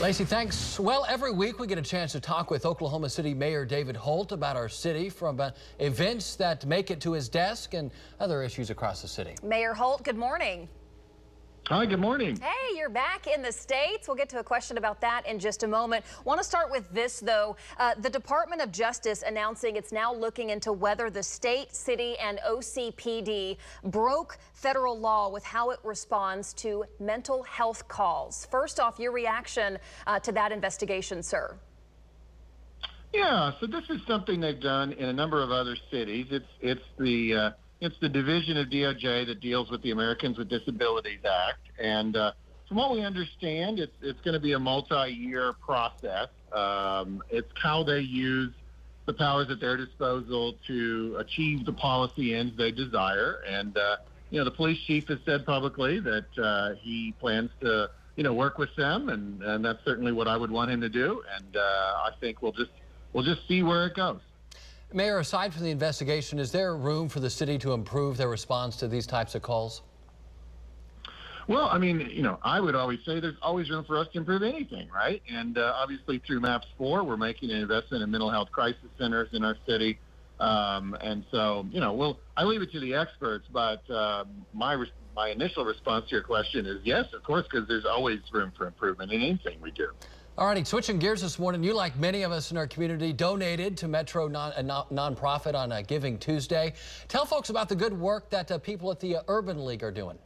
Lacey, thanks. Well, every week we get a chance to talk with Oklahoma City Mayor David Holt about our city, from events that make it to his desk and other issues across the city. Mayor Holt, good morning. Hi, good morning. Hey, you're back in the States. We'll get to a question about that in just a moment. Want to start with this, though. The Department of Justice announcing it's now looking into whether the state, city, and OCPD broke federal law with how it responds to mental health calls. First off, your reaction to that investigation, sir. Yeah, so this is something they've done in a number of other cities. It's the division of DOJ that deals with the Americans with Disabilities Act. And from what we understand, it's going to be a multi-year process. It's how they use the powers at their disposal to achieve the policy ends they desire. And, the police chief has said publicly that he plans to, work with them. And that's certainly what I would want him to do. And I think we'll just see where it goes. Mayor, aside from the investigation, is there room for the city to improve their response to these types of calls? Well, I mean, I would always say there's always room for us to improve anything, right? And obviously through MAPS 4, we're making an investment in mental health crisis centers in our city. And so, I leave it to the experts, but my initial response to your question is yes, of course, because there's always room for improvement in anything we do. All righty, switching gears this morning, you, like many of us in our community, donated to Metro nonprofit on Giving Tuesday. Tell folks about the good work that people at the Urban League are doing.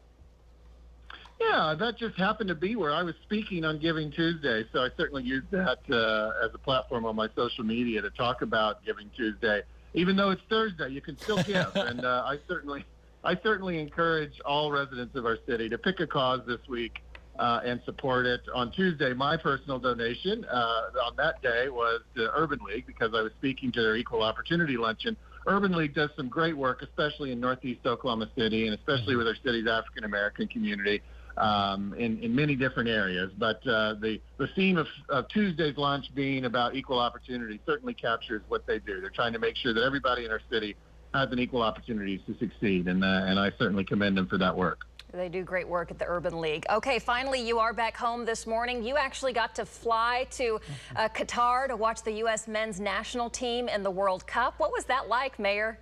Yeah, that just happened to be where I was speaking on Giving Tuesday, so I certainly used that as a platform on my social media to talk about Giving Tuesday. Even though it's Thursday, you can still give, and I certainly encourage all residents of our city to pick a cause this week and support it. On Tuesday, my personal donation on that day was to Urban League, because I was speaking to their Equal Opportunity Luncheon. Urban League does some great work, especially in Northeast Oklahoma City, and especially with our city's African American community in many different areas. But the theme of Tuesday's lunch being about equal opportunity certainly captures what they do. They're trying to make sure that everybody in our city has an equal opportunity to succeed, and I certainly commend them for that work. They do great work at the Urban League. Okay, finally, you are back home this morning. You actually got to fly to Qatar to watch the U.S. men's national team in the World Cup. What was that like, Mayor?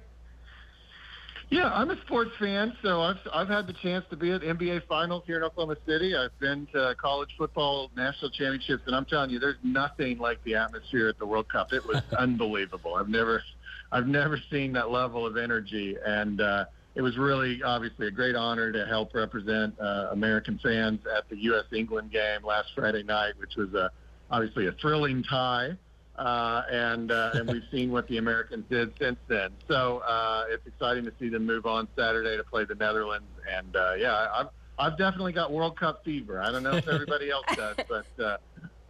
Yeah, I'm a sports fan, so I've had the chance to be at NBA Finals here in Oklahoma City. I've been to college football national championships, and I'm telling you, there's nothing like the atmosphere at the World Cup. It was unbelievable. I've never seen that level of energy, and it was really, obviously, a great honor to help represent American fans at the U.S.-England game last Friday night, which was obviously a thrilling tie, and we've seen what the Americans did since then. So it's exciting to see them move on Saturday to play the Netherlands, and I've definitely got World Cup fever. I don't know if everybody else does,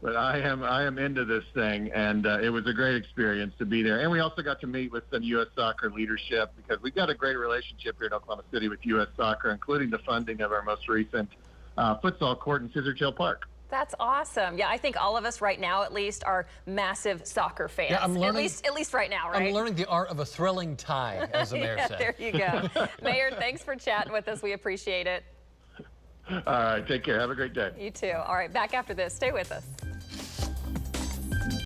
but I am into this thing, and it was a great experience to be there. And we also got to meet with some U.S. soccer leadership, because we've got a great relationship here in Oklahoma City with U.S. soccer, including the funding of our most recent futsal court in Scissor Tail Park. That's awesome. Yeah, I think all of us right now, at least, are massive soccer fans. Yeah, I'm learning, at least right now, right? I'm learning the art of a thrilling tie, as the mayor said. There you go. Mayor, thanks for chatting with us. We appreciate it. All right, take care. Have a great day. You too. All right, back after this. Stay with us.